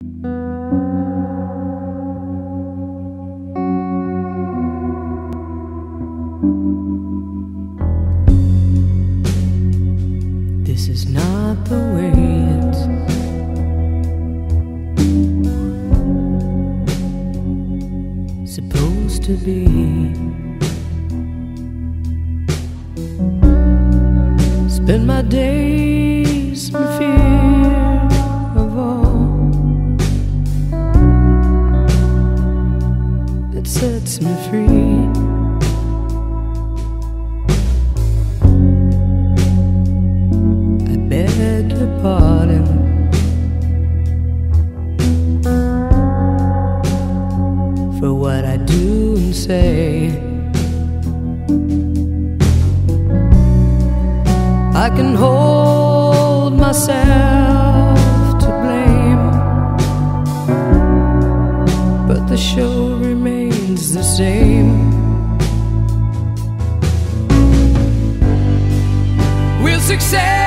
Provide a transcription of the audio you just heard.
This is not the way it's supposed to be. Spend my days in fear of all that sets me free. I beg your pardon for what I do and say. I can hold myself to blame, but the show remains the same. Will success